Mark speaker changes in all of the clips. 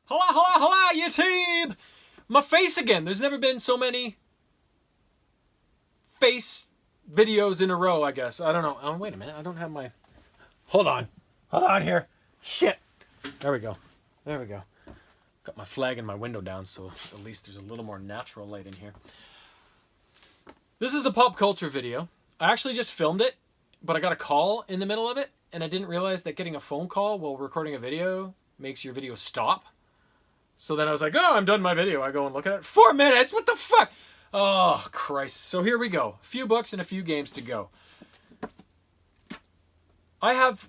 Speaker 1: Hola, hola, hola, YouTube! My face again. There's never been so many face videos in a row, I guess. I don't know. Oh, wait a minute. I don't have my... Hold on. Hold on here. Shit. There we go. There we go. Got my flag and my window down, so at least there's a little more natural light in here. This is a pop culture video. I actually just filmed it, but I got a call in the middle of it, and I didn't realize that getting a phone call while recording a video makes your video stop. So then I was like, oh, I'm done my video. I go and look at it. 4 minutes? What the fuck? Oh, Christ. So here we go. A few books and a few games to go. I have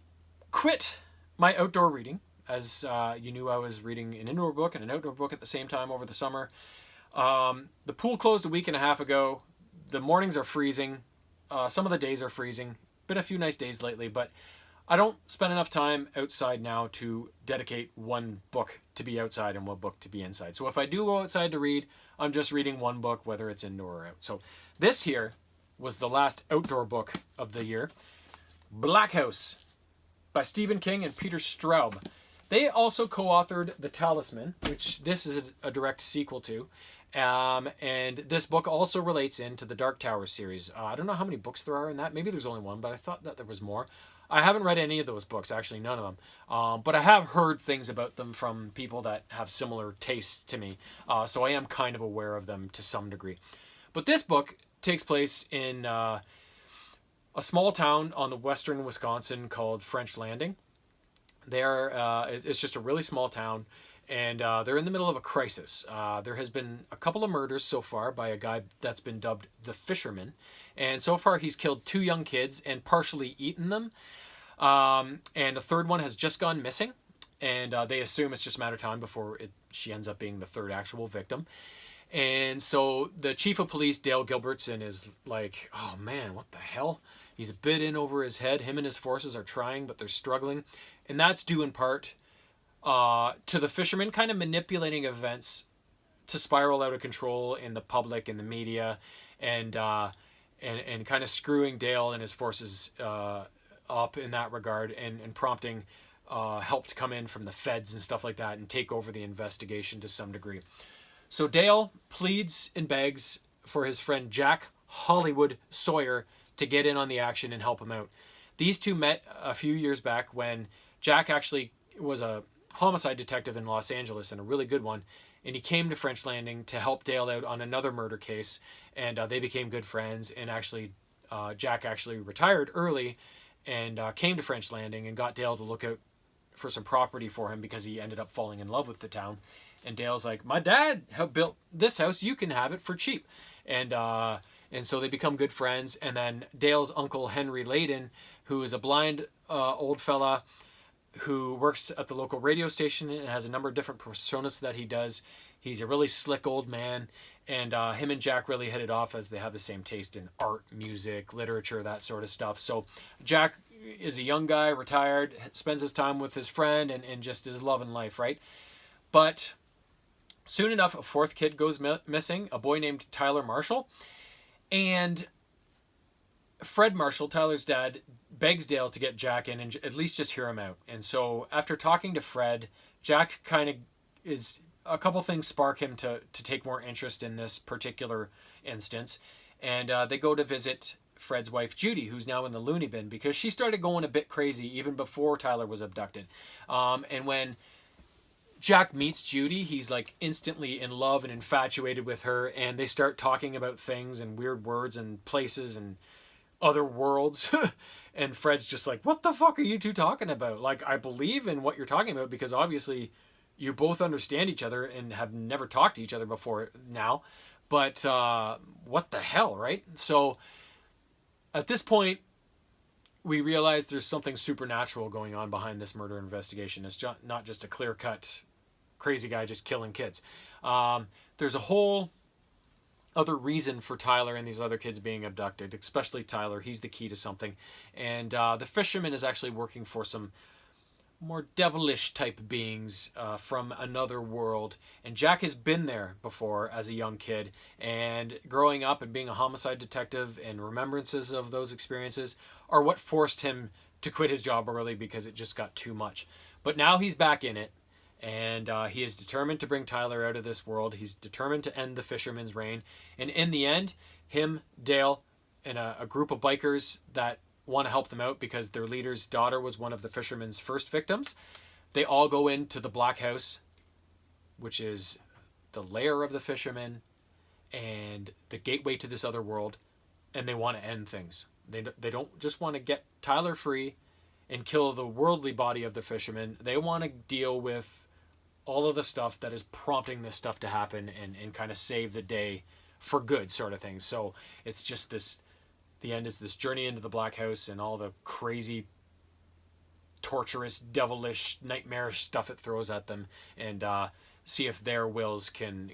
Speaker 1: quit my outdoor reading. As you knew, I was reading an indoor book and an outdoor book at the same time over the summer. The pool closed a week and a half ago. The mornings are freezing. Some of the days are freezing. Been a few nice days lately, but I don't spend enough time outside now to dedicate one book to be outside and one book to be inside. So if I do go outside to read, I'm just reading one book, whether it's indoor or out. So this here was the last outdoor book of the year. Black House by Stephen King and Peter Straub. They also co-authored The Talisman, which this is a direct sequel to. And this book also relates into the Dark Tower series. I don't know how many books there are in that. Maybe there's only one, but I thought that there was more. I haven't read any of those books, actually, none of them. But I have heard things about them from people that have similar tastes to me. So I am kind of aware of them to some degree. But this book takes place in a small town on the western Wisconsin called French Landing. It's just a really small town, and they're in the middle of a crisis. There has been a couple of murders so far by a guy that's been dubbed the Fisherman. And so far he's killed 2 young kids and partially eaten them. And a third one has just gone missing. And they assume it's just a matter of time before she ends up being the third actual victim. And so the chief of police, Dale Gilbertson, is like, oh man, what the hell? He's a bit in over his head. Him and his forces are trying, but they're struggling. And that's due in part to the Fisherman kind of manipulating events to spiral out of control in the public and the media, and kind of screwing Dale and his forces up in that regard, and prompting help to come in from the feds and stuff like that and take over the investigation to some degree. So Dale pleads and begs for his friend Jack Hollywood Sawyer to get in on the action and help him out. These two met a few years back when Jack actually was a homicide detective in Los Angeles, and a really good one. And he came to French Landing to help Dale out on another murder case, and they became good friends. And actually, Jack actually retired early and came to French Landing and got Dale to look out for some property for him because he ended up falling in love with the town. And Dale's like, my dad built this house, you can have it for cheap. And so they become good friends. And then Dale's uncle, Henry Layden, who is a blind old fella who works at the local radio station and has a number of different personas that he does. He's a really slick old man, and him and Jack really hit it off as they have the same taste in art, music, literature, that sort of stuff. So Jack is a young guy, retired, spends his time with his friend, and just is loving life, right? But soon enough, a 4th kid goes missing, a boy named Tyler Marshall. And Fred Marshall, Tyler's dad, begs Dale to get Jack in and at least just hear him out. And so after talking to Fred, Jack kind of is... a couple things spark him to take more interest in this particular instance. And they go to visit Fred's wife, Judy, who's now in the loony bin because she started going a bit crazy even before Tyler was abducted. And when Jack meets Judy, he's like instantly in love and infatuated with her. And they start talking about things and weird words and places and other worlds. And Fred's just like, what the fuck are you two talking about? Like, I believe in what you're talking about because obviously you both understand each other and have never talked to each other before now. But what the hell, right? So at this point, we realize there's something supernatural going on behind this murder investigation. It's not just a clear-cut crazy guy just killing kids. There's a whole other reason for Tyler and these other kids being abducted, especially Tyler. He's the key to something. And the Fisherman is actually working for some more devilish type beings from another world. And Jack has been there before as a young kid. And growing up and being a homicide detective and remembrances of those experiences are what forced him to quit his job early because it just got too much. But now he's back in it. And he is determined to bring Tyler out of this world. He's determined to end the fisherman's reign. And in the end, him, Dale, and a group of bikers that want to help them out because their leader's daughter was one of the fisherman's first victims, they all go into the Black House, which is the lair of the fishermen and the gateway to this other world, and they want to end things. They don't just want to get Tyler free and kill the worldly body of the fisherman. They want to deal with all of the stuff that is prompting this stuff to happen and kind of save the day for good, sort of thing. So it's just this, the end is this journey into the Black House and all the crazy, torturous, devilish, nightmarish stuff it throws at them, and see if their wills can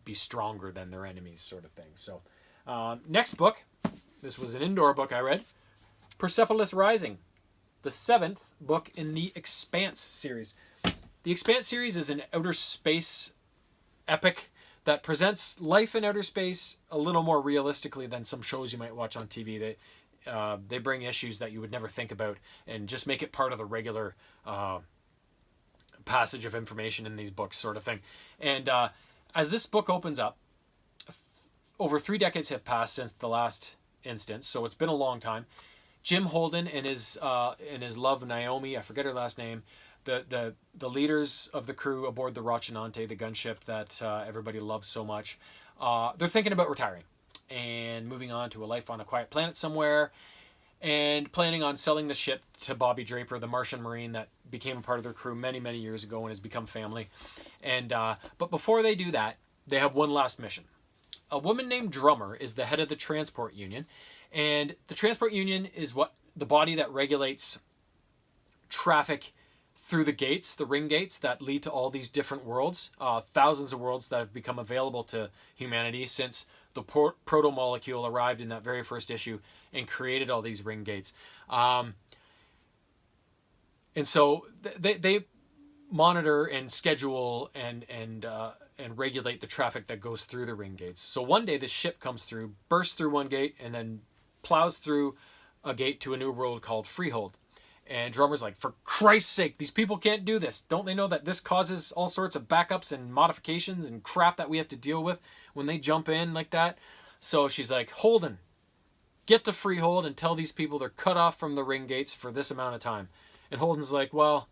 Speaker 1: be stronger than their enemies, sort of thing. So next book, this was an indoor book I read, Persepolis Rising, the 7th book in the Expanse series. The Expanse series is an outer space epic that presents life in outer space a little more realistically than some shows you might watch on TV. They bring issues that you would never think about and just make it part of the regular passage of information in these books, sort of thing. And as this book opens up, over 3 decades have passed since the last instance, so it's been a long time. Jim Holden and his love, Naomi, I forget her last name, the leaders of the crew aboard the Rochinante, the gunship that everybody loves so much, they're thinking about retiring and moving on to a life on a quiet planet somewhere, and planning on selling the ship to Bobby Draper, the Martian Marine that became a part of their crew many, many years ago and has become family. And but before they do that, they have one last mission. A woman named Drummer is the head of the Transport Union, and the Transport Union is the body that regulates traffic through the gates, the ring gates that lead to all these different worlds, thousands of worlds that have become available to humanity since the proto-molecule arrived in that very first issue and created all these ring gates. And so they monitor and schedule and regulate the traffic that goes through the ring gates. So one day this ship comes through, bursts through one gate, and then plows through a gate to a new world called Freehold. And Drummer's like, for Christ's sake, these people can't do this. Don't they know that this causes all sorts of backups and modifications and crap that we have to deal with when they jump in like that? So she's like, Holden, get to Freehold and tell these people they're cut off from the ring gates for this amount of time. And Holden's like, well,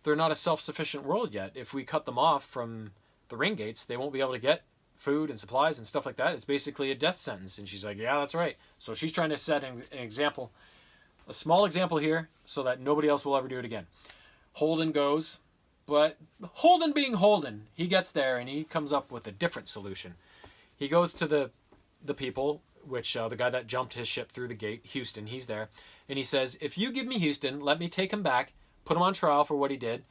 Speaker 1: they're not a self-sufficient world yet. If we cut them off from the ring gates, they won't be able to get food and supplies and stuff like that. It's basically a death sentence. And she's like, yeah, that's right. So she's trying to set an example, a small example here, so that nobody else will ever do it again. Holden goes, but Holden being Holden, he gets there and he comes up with a different solution. He goes to the people, which the guy that jumped his ship through the gate, Houston, he's there, and he says, if you give me Houston, let me take him back, put him on trial for what he did,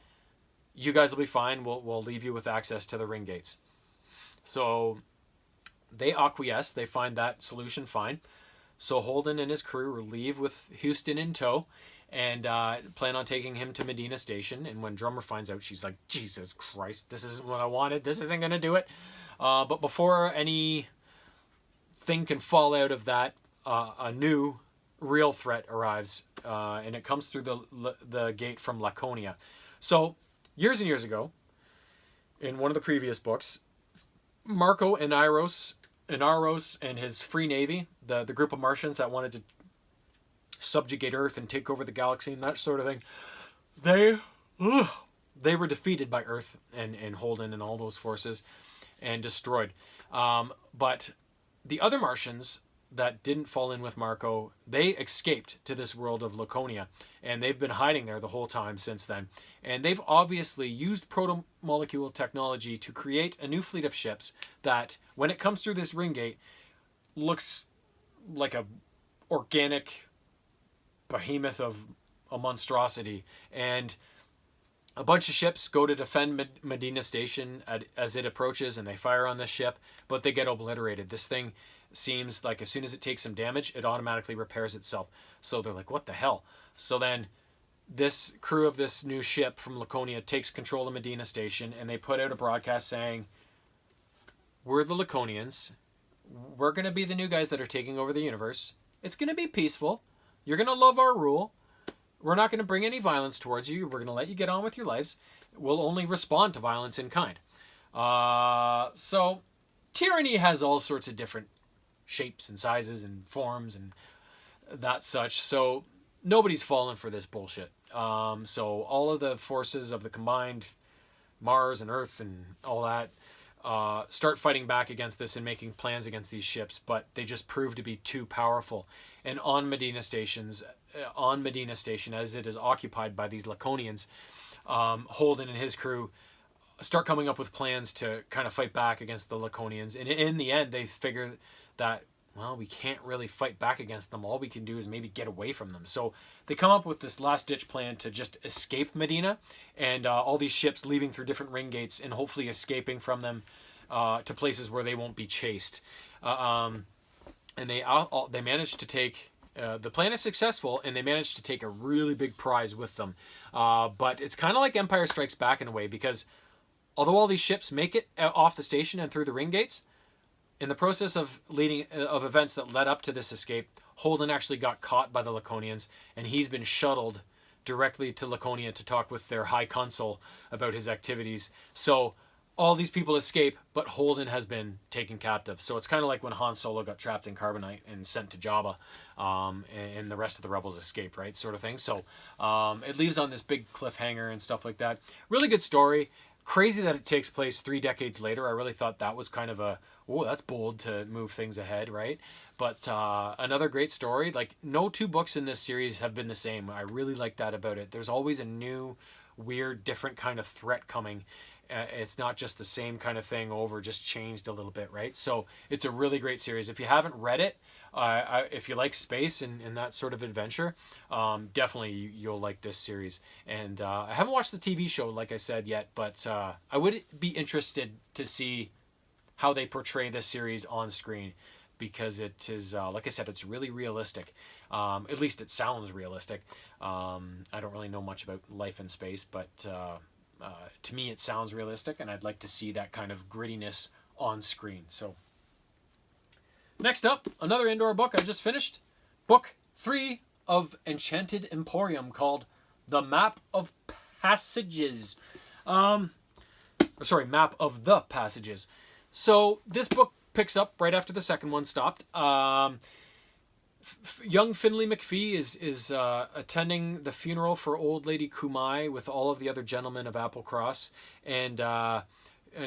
Speaker 1: you guys will be fine. We'll leave you with access to the ring gates. So they acquiesce. They find that solution fine. So Holden and his crew leave with Houston in tow and plan on taking him to Medina Station. And when Drummer finds out, she's like, Jesus Christ, this isn't what I wanted. This isn't going to do it. But before anything can fall out of that, a new real threat arrives. And it comes through the gate from Laconia. So years and years ago, in one of the previous books, Marco and Aros and his Free Navy, the group of Martians that wanted to subjugate Earth and take over the galaxy and that sort of thing, they were defeated by Earth and Holden and all those forces and destroyed. But the other Martians that didn't fall in with Marco, they escaped to this world of Laconia, and they've been hiding there the whole time since then. And they've obviously used proto-molecule technology to create a new fleet of ships that, when it comes through this ring gate, looks like a organic behemoth of a monstrosity. And a bunch of ships go to defend Medina Station as it approaches, and they fire on this ship, but they get obliterated. This thing seems like as soon as it takes some damage, it automatically repairs itself. So they're like, what the hell? So then this crew of this new ship from Laconia takes control of Medina Station, and they put out a broadcast saying, we're the Laconians. We're going to be the new guys that are taking over the universe. It's going to be peaceful. You're going to love our rule. We're not going to bring any violence towards you. We're going to let you get on with your lives. will only respond to violence in kind. So tyranny has all sorts of different shapes and sizes and forms and that such. So nobody's fallen for this bullshit. So all of the forces of the combined Mars and Earth and all that start fighting back against this and making plans against these ships, but they just prove to be too powerful. And on Medina Station, as it is occupied by these Laconians, Holden and his crew start coming up with plans to kind of fight back against the Laconians. And in the end, they figure that, well, we can't really fight back against them. All we can do is maybe get away from them. So they come up with this last-ditch plan to just escape Medina, and all these ships leaving through different ring gates and hopefully escaping from them to places where they won't be chased. And they managed to take... the plan is successful, and they managed to take a really big prize with them. But it's kind of like Empire Strikes Back in a way, because although all these ships make it off the station and through the ring gates, in the process of events that led up to this escape, Holden actually got caught by the Laconians, and he's been shuttled directly to Laconia to talk with their High Consul about his activities. So all these people escape, but Holden has been taken captive. So it's kind of like when Han Solo got trapped in Carbonite and sent to Jabba, and the rest of the rebels escaped, right? Sort of thing. So it leaves on this big cliffhanger and stuff like that. Really good story. Crazy that it takes place 3 decades later. I really thought that was kind of that's bold to move things ahead, right? But another great story. Like, no 2 books in this series have been the same. I really like that about it. There's always a new, weird, different kind of threat coming. It's not just the same kind of thing over, just changed a little bit, right? So it's a really great series. If you haven't read it, if you like space and that sort of adventure, definitely you'll like this series. And I haven't watched the TV show, like I said, yet, but I would be interested to see how they portray this series on screen, because it is, like I said, it's really realistic. At least it sounds realistic. I don't really know much about life in space, but to me it sounds realistic, and I'd like to see that kind of grittiness on screen. So next up, another indoor book I just finished. Book 3 of Enchanted Emporium, called The Map of Passages. Map of the Passages. So this book picks up right after the second one stopped. Young Finley McPhee is attending the funeral for old lady Kumai with all of the other gentlemen of Applecross, and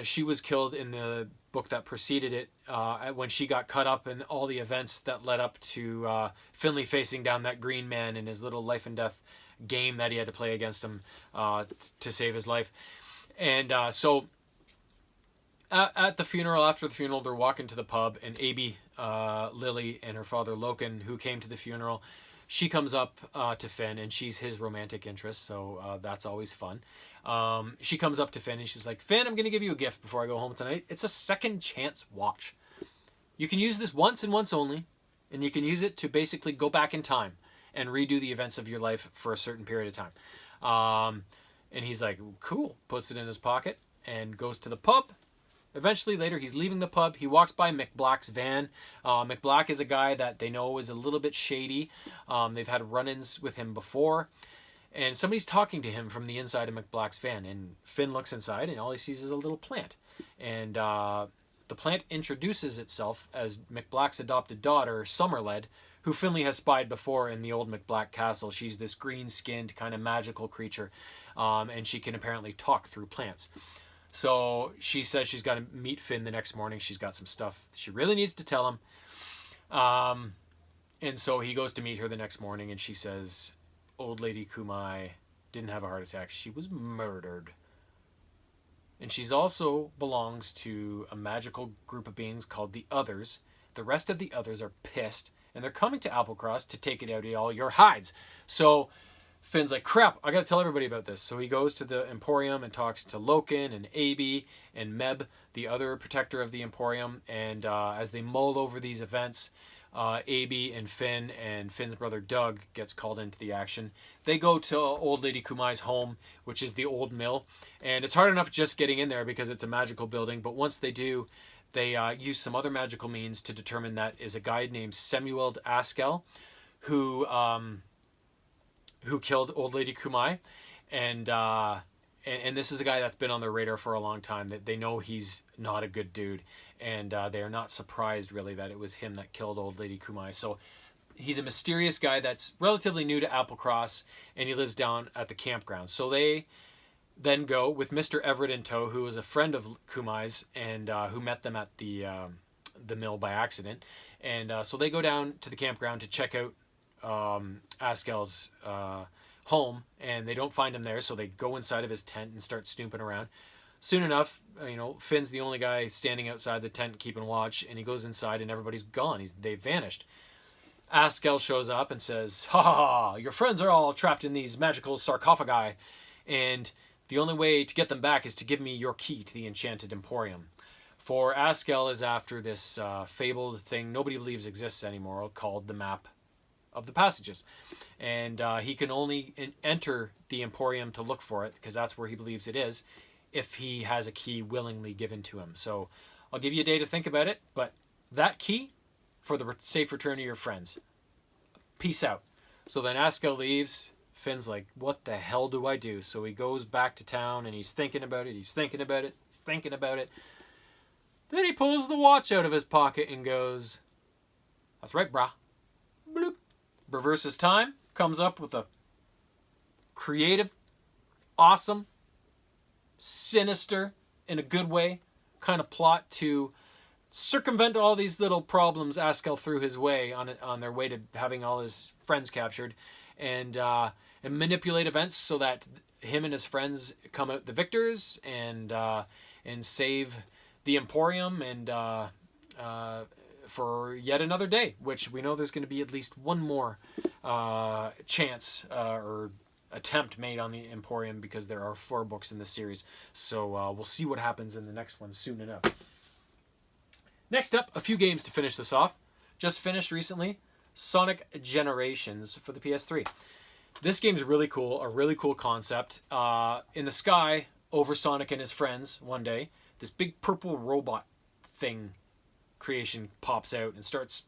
Speaker 1: she was killed in the book that preceded it when she got cut up in all the events that led up to Finley facing down that green man in his little life and death game that he had to play against him to save his life. And so at the funeral, after the funeral, they're walking to the pub, and Abby, Lily, and her father Loken, who came to the funeral, she comes up to Finn, and she's his romantic interest, so that's always fun. She comes up to Finn, and she's like, Finn, I'm going to give you a gift before I go home tonight. It's a second chance watch. You can use this once and once only, and you can use it to basically go back in time and redo the events of your life for a certain period of time. And he's like, cool, puts it in his pocket and goes to the pub. Eventually, later, he's leaving the pub. He walks by McBlack's van. McBlack is a guy that they know is a little bit shady. They've had run-ins with him before. And somebody's talking to him from the inside of McBlack's van. And Finn looks inside, and all he sees is a little plant. And the plant introduces itself as McBlack's adopted daughter, Summerled, who Finley has spied before in the old McBlack castle. She's this green-skinned kind of magical creature. And she can apparently talk through plants. So she says she's got to meet Finn the next morning. She's got some stuff she really needs to tell him. And so he goes to meet her the next morning, and she says, old lady Kumai didn't have a heart attack. She was murdered. And she's also belongs to a magical group of beings called the Others. The rest of the Others are pissed, and they're coming to Applecross to take it out of all your hides. So Finn's like, crap, I gotta tell everybody about this. So he goes to the Emporium and talks to Loken and Abby and Meb, the other protector of the Emporium. And as they mull over these events, Abby and Finn's brother Doug gets called into the action. They go to old lady Kumai's home, which is the old mill. And it's hard enough just getting in there because it's a magical building. But once they do, they use some other magical means to determine that is a guy named Semueld Askel, who killed old lady Kumai, and and this is a guy that's been on their radar for a long time. That they know he's not a good dude, and they are not surprised really that it was him that killed old lady Kumai. So he's a mysterious guy that's relatively new to Applecross, and he lives down at the campground. So they then go with Mr. Everett in tow, who is a friend of Kumai's and who met them at the mill by accident. And so they go down to the campground to check out Askel's home, and they don't find him there, so they go inside of his tent and start snooping around. Soon enough, Finn's the only guy standing outside the tent keeping watch, and he goes inside and everybody's gone. They've vanished. Askel shows up and says, "Ha ha ha, your friends are all trapped in these magical sarcophagi, and the only way to get them back is to give me your key to the Enchanted Emporium." For Askel is after this fabled thing nobody believes exists anymore, called the Map of the Passages. And he can only enter the Emporium to look for it, because that's where he believes it is, if he has a key willingly given to him. So I'll give you a day to think about it, but that key for the safe return of your friends. Peace out. So then Askel leaves. Finn's like, what the hell do I do? So he goes back to town and he's thinking about it. He's thinking about it. He's thinking about it. Then he pulls the watch out of his pocket and goes, "That's right, brah." Bloop. Reverses time. Comes up with a creative, awesome, sinister, in a good way, kind of plot to circumvent all these little problems Askel threw his way on their way to having all his friends captured, and manipulate events so that him and his friends come out the victors, and save the Emporium, and for yet another day, which we know there's going to be at least one more chance or attempt made on the Emporium, because there are 4 books in the series. So we'll see what happens in the next one soon enough. Next up, a few games to finish this off. Just finished recently, Sonic Generations for the PS3. This game's really cool, a really cool concept. In the sky, over Sonic and his friends one day, this big purple robot thing creation pops out and starts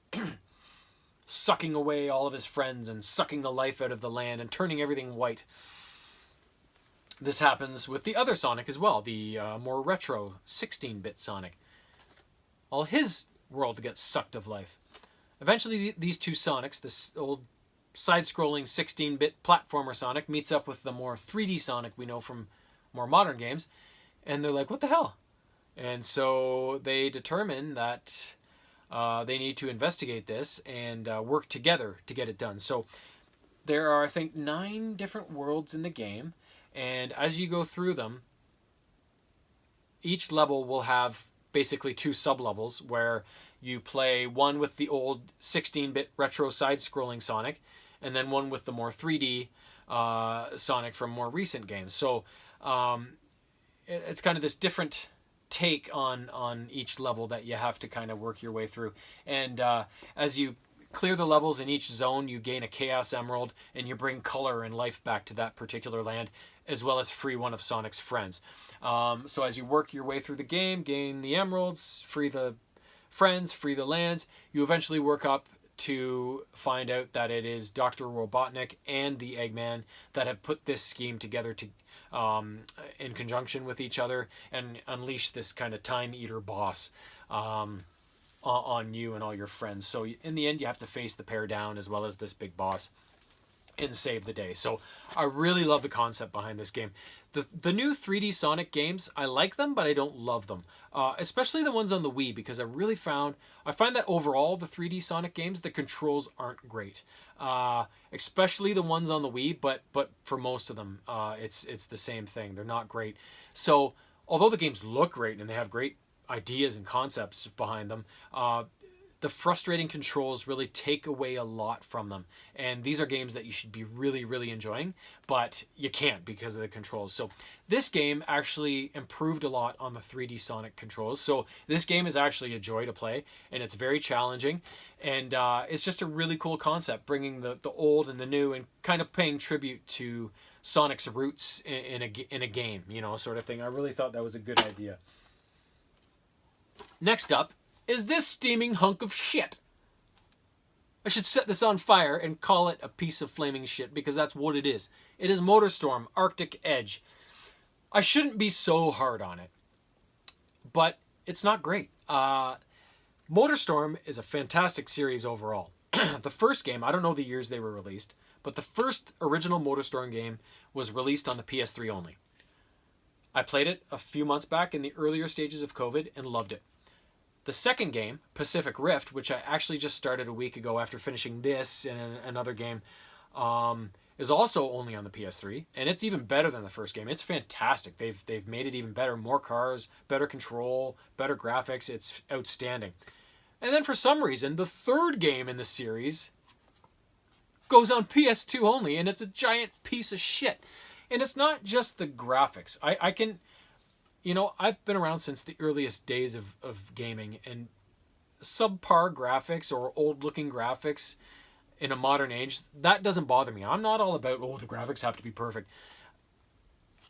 Speaker 1: sucking away all of his friends and sucking the life out of the land and turning everything white. This happens with the other Sonic as well, the more retro 16-bit Sonic. All his world gets sucked of life. Eventually, these two Sonics, this old side-scrolling 16-bit platformer Sonic, meets up with the more 3D Sonic we know from more modern games, and they're like, what the hell? And so they determine that they need to investigate this and work together to get it done. So there are, I think, 9 different worlds in the game, and as you go through them, each level will have basically 2 sub-levels, where you play one with the old 16-bit retro side-scrolling Sonic, and then one with the more 3D Sonic from more recent games. So it's kind of this different take on each level that you have to kind of work your way through. And as you clear the levels in each zone, you gain a Chaos Emerald, and you bring color and life back to that particular land, as well as free one of Sonic's friends. So as you work your way through the game, gain the emeralds, free the friends, free the lands, you eventually work up to find out that it is Dr. Robotnik and the Eggman that have put this scheme together to in conjunction with each other, and unleash this kind of time eater boss on you and all your friends. So in the end, you have to face the pair down as well as this big boss and save the day. So I really love the concept behind this game. The new 3D Sonic games, I like them, but I don't love them. Especially the ones on the Wii, because I find that overall the 3D Sonic games, the controls aren't great. Especially the ones on the Wii, but for most of them, it's the same thing. They're not great. So although the games look great and they have great ideas and concepts behind them, the frustrating controls really take away a lot from them. And these are games that you should be really, really enjoying, but you can't because of the controls. So this game actually improved a lot on the 3D Sonic controls. So this game is actually a joy to play, and it's very challenging. And it's just a really cool concept, bringing the old and the new and kind of paying tribute to Sonic's roots in a game, sort of thing. I really thought that was a good idea. Next up is this steaming hunk of shit. I should set this on fire and call it a piece of flaming shit, because that's what it is. It is MotorStorm Arctic Edge. I shouldn't be so hard on it, but it's not great. MotorStorm is a fantastic series overall. The first game, I don't know the years they were released, but the first original MotorStorm game was released on the PS3 only. I played it a few months back in the earlier stages of COVID and loved it. The second game, Pacific Rift, which I actually just started a week ago after finishing this and another game, is also only on the PS3, and it's even better than the first game. It's fantastic. They've made it even better. More cars, better control, better graphics. It's outstanding. And then for some reason, the third game in the series goes on PS2 only, and it's a giant piece of shit. And it's not just the graphics. I can, I've been around since the earliest days of gaming, and subpar graphics or old-looking graphics in a modern age, that doesn't bother me. I'm not all about, the graphics have to be perfect.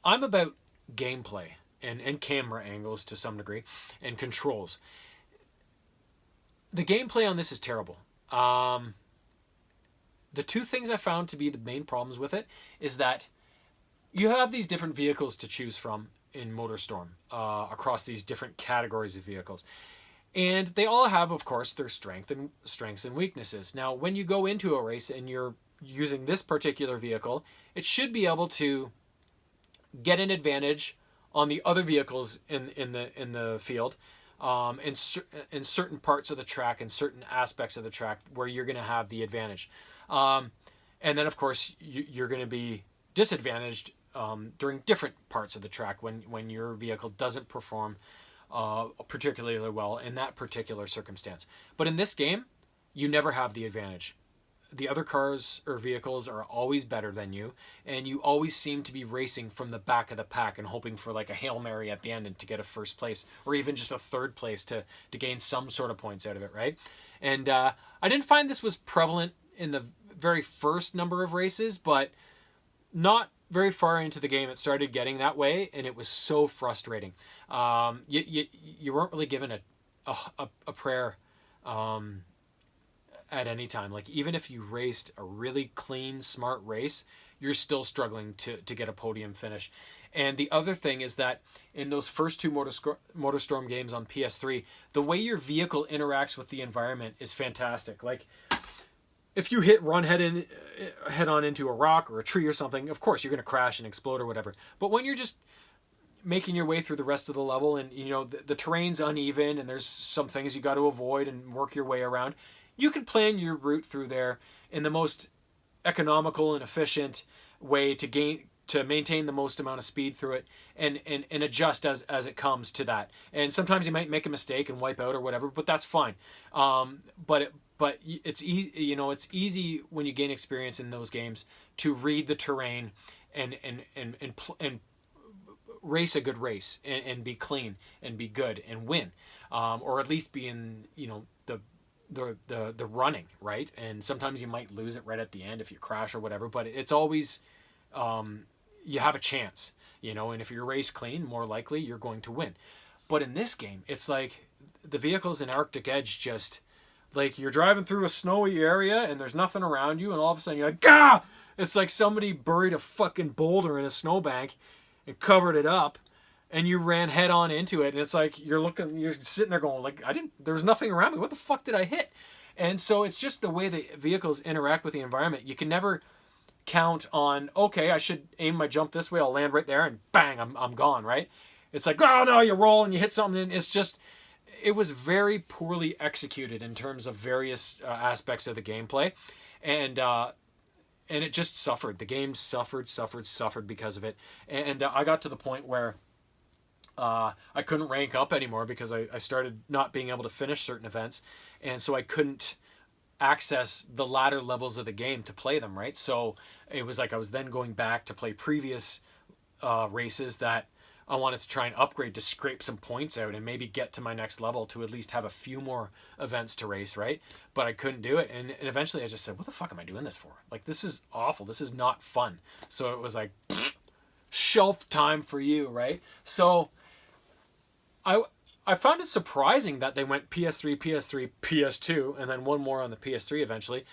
Speaker 1: I'm about gameplay and camera angles to some degree and controls. The gameplay on this is terrible. The two things I found to be the main problems with it is that you have these different vehicles to choose from in MotorStorm across these different categories of vehicles. And they all have, of course, their strengths and weaknesses. Now, when you go into a race and you're using this particular vehicle, it should be able to get an advantage on the other vehicles in the field, in certain parts of the track and certain aspects of the track where you're going to have the advantage. And then, of course, you're going to be disadvantaged during different parts of the track when your vehicle doesn't perform particularly well in that particular circumstance. But in this game, you never have the advantage. The other cars or vehicles are always better than you, and you always seem to be racing from the back of the pack and hoping for like a Hail Mary at the end and to get a first place or even just a third place to gain some sort of points out of it, right? And I didn't find this was prevalent in the very first number of races, but not very far into the game it started getting that way, and it was so frustrating. You weren't really given a prayer at any time. Like, even if you raced a really clean, smart race, you're still struggling to get a podium finish. And the other thing is that in those first two MotorStorm games on PS3, the way your vehicle interacts with the environment is fantastic. Like, if you run head on into a rock or a tree or something, of course you're going to crash and explode or whatever. But when you're just making your way through the rest of the level and the terrain's uneven and there's some things you got to avoid and work your way around, you can plan your route through there in the most economical and efficient way to maintain the most amount of speed through it and adjust as it comes to that. And sometimes you might make a mistake and wipe out or whatever, but that's fine. But it's easy, it's easy when you gain experience in those games to read the terrain and race a good race and be clean and be good and win, or at least be in the running, right? And sometimes you might lose it right at the end if you crash or whatever, but it's always you have a chance, and if you race clean, more likely you're going to win. But in this game, it's like the vehicles in Arctic Edge just. Like, you're driving through a snowy area and there's nothing around you, and all of a sudden you're like, Gah! It's like somebody buried a fucking boulder in a snowbank and covered it up, and you ran head on into it, and it's like you're sitting there going, like, there's nothing around me. What the fuck did I hit? And so it's just the way the vehicles interact with the environment. You can never count on, okay, I should aim my jump this way, I'll land right there, and bang, I'm gone, right? It's like, oh no, you roll and you hit something, and it's just. It was very poorly executed in terms of various aspects of the gameplay, and it just suffered. The game suffered because of it, and I got to the point where I couldn't rank up anymore because I started not being able to finish certain events, and so I couldn't access the latter levels of the game to play them, right? So it was like I was then going back to play previous races that I wanted to try and upgrade to scrape some points out and maybe get to my next level to at least have a few more events to race, right? But I couldn't do it. And eventually I just said, what the fuck am I doing this for? Like, this is awful. This is not fun. So it was like, shelf time for you, right? So I found it surprising that they went PS3, PS2, and then one more on the PS3 eventually.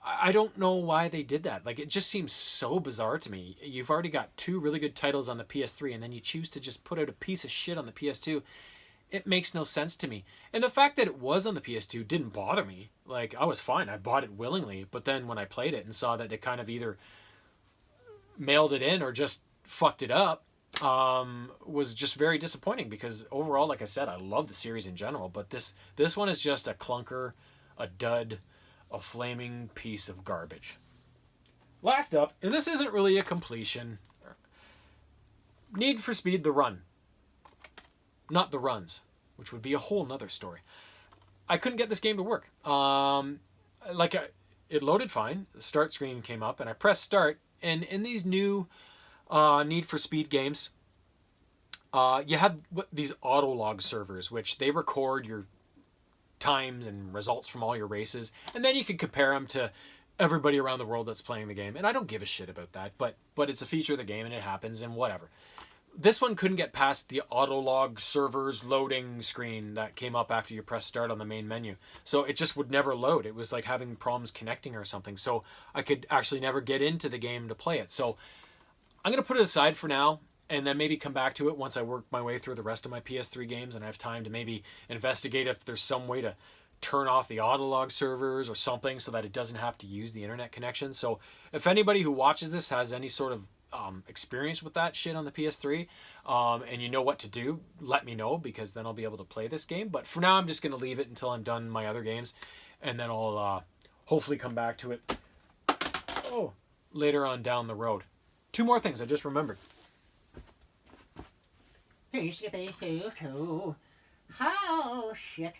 Speaker 1: I don't know why they did that. Like, it just seems so bizarre to me. You've already got two really good titles on the PS3, and then you choose to just put out a piece of shit on the PS2. It makes no sense to me. And the fact that it was on the PS2 didn't bother me. Like, I was fine. I bought it willingly. But then when I played it and saw that they kind of either mailed it in or just fucked it up, was just very disappointing, because overall, like I said, I love the series in general, but this one is just a clunker, a dud, a flaming piece of garbage. Last up, and this isn't really a completion, Need for Speed The Run. Not The Runs, which would be a whole nother story. I couldn't get this game to work. It loaded fine, the start screen came up, and I pressed start, and in these new Need for Speed games, you have these autolog servers, which they record your times and results from all your races, and then you can compare them to everybody around the world that's playing the game. And I don't give a shit about that, but it's a feature of the game, and it happens, and whatever. This one couldn't get past the autolog servers loading screen that came up after you press start on the main menu. So it just would never load. It was like having problems connecting or something. So I could actually never get into the game to play it. So I'm going to put it aside for now, and then maybe come back to it once I work my way through the rest of my PS3 games and I have time to maybe investigate if there's some way to turn off the autolog servers or something so that it doesn't have to use the internet connection. So if anybody who watches this has any sort of experience with that shit on the PS3, and you know what to do, let me know, because then I'll be able to play this game. But for now, I'm just going to leave it until I'm done my other games, and then I'll hopefully come back to it later on down the road. Two more things I just remembered.
Speaker 2: Oh, shit.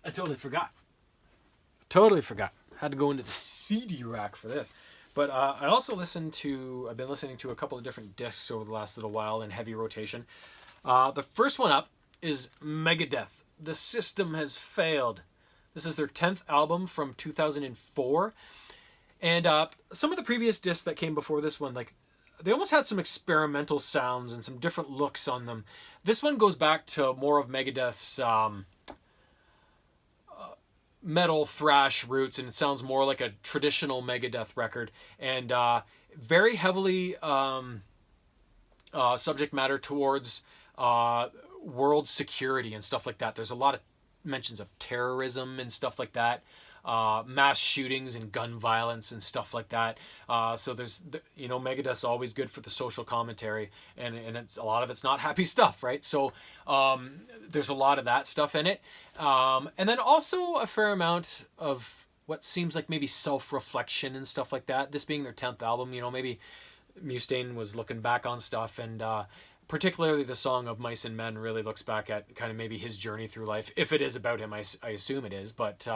Speaker 1: I totally forgot. Had to go into the CD rack for this. But I also I've been listening to a couple of different discs over the last little while in heavy rotation. The first one up is Megadeth. The System Has Failed. This is their 10th album from 2004. And some of the previous discs that came before this one, like, they almost had some experimental sounds and some different looks on them. This one goes back to more of Megadeth's metal thrash roots, and it sounds more like a traditional Megadeth record, and very heavily subject matter towards world security and stuff like that. There's a lot of mentions of terrorism and stuff like that, mass shootings and gun violence and stuff like that. So there's, Megadeth's always good for the social commentary, and a lot of it's not happy stuff, right? So there's a lot of that stuff in it. And then also a fair amount of what seems like maybe self-reflection and stuff like that. This being their 10th album, maybe Mustaine was looking back on stuff, and particularly the song of Mice and Men really looks back at kind of maybe his journey through life. If it is about him, I assume it is, but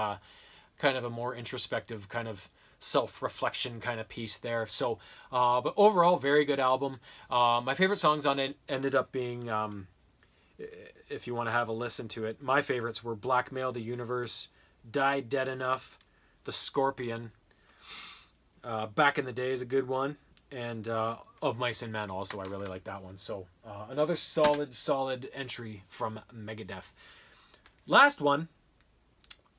Speaker 1: kind of a more introspective kind of self-reflection kind of piece there. So, but overall, very good album. My favorite songs on it ended up being, if you want to have a listen to it, my favorites were Blackmail the Universe, Die Dead Enough, The Scorpion, Back in the Day is a good one, and Of Mice and Men also, I really like that one. So another solid entry from Megadeth. Last one,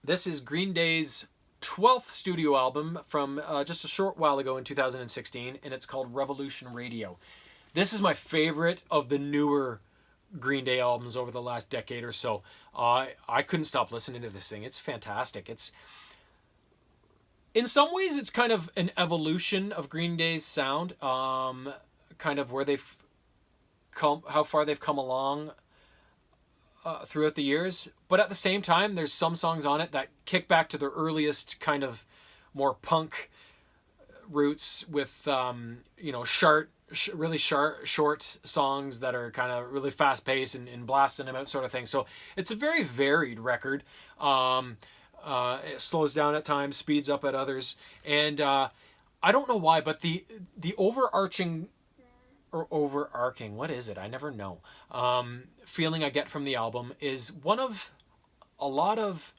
Speaker 1: this is Green Day's 12th studio album from just a short while ago in 2016, and it's called Revolution Radio. This is my favorite of the newer Green Day albums over the last decade or so. I couldn't stop listening to this thing. It's fantastic. It's, in some ways, it's kind of an evolution of Green Day's sound, kind of where they've come, how far they've come along throughout the years. But at the same time, there's some songs on it that kick back to their earliest kind of more punk roots with, really short songs that are kind of really fast paced and blasting them out sort of thing. So it's a very varied record. It slows down at times, speeds up at others. And I don't know why, but the overarching, what is it? I never know. Feeling I get from the album is one of a lot of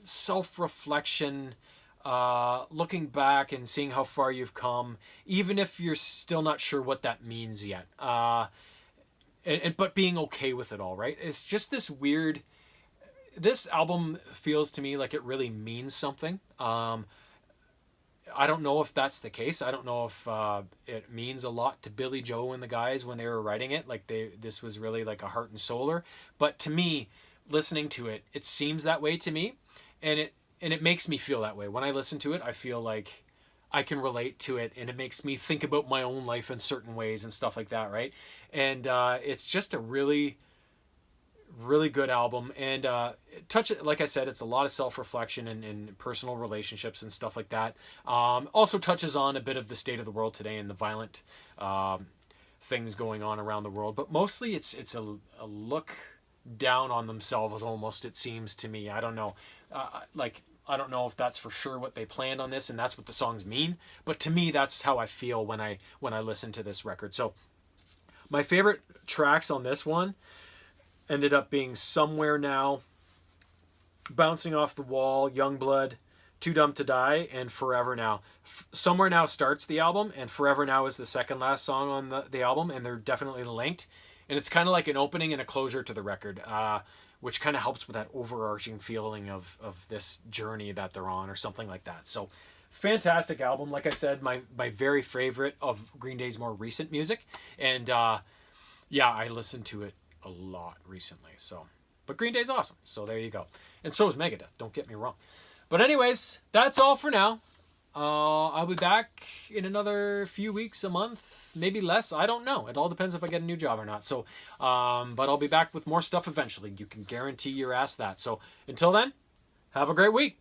Speaker 1: self-reflection, looking back and seeing how far you've come, even if you're still not sure what that means yet. but being okay with it all, right? It's just this weird. This album feels to me like it really means something. I don't know if that's the case. I don't know if it means a lot to Billy Joe and the guys when they were writing it. Like this was really like a heart and souler. But to me, listening to it, it seems that way to me, and it makes me feel that way. When I listen to it, I feel like I can relate to it, and it makes me think about my own life in certain ways and stuff like that, right? And it's just a really really good album, and like I said, it's a lot of self-reflection and personal relationships and stuff like that. Also touches on a bit of the state of the world today and the violent things going on around the world, but mostly it's a look down on themselves, almost, it seems to me. I don't know, I don't know if that's for sure what they planned on this and that's what the songs mean, but to me that's how I feel when I listen to this record. So my favorite tracks on this one ended up being Somewhere Now, Bouncing Off the Wall, Youngblood, Too Dumb to Die, and Forever Now. Somewhere Now starts the album, and Forever Now is the second last song on the album, and they're definitely linked. And it's kind of like an opening and a closure to the record, which kind of helps with that overarching feeling of this journey that they're on, or something like that. So, fantastic album. Like I said, my very favorite of Green Day's more recent music. And yeah, I listened to it a lot recently. So, but Green Day's awesome. So there you go. And so is Megadeth. Don't get me wrong. But anyways, that's all for now. I'll be back in another few weeks, a month, maybe less. I don't know. It all depends if I get a new job or not. So, but I'll be back with more stuff eventually. You can guarantee your ass that. So until then, have a great week.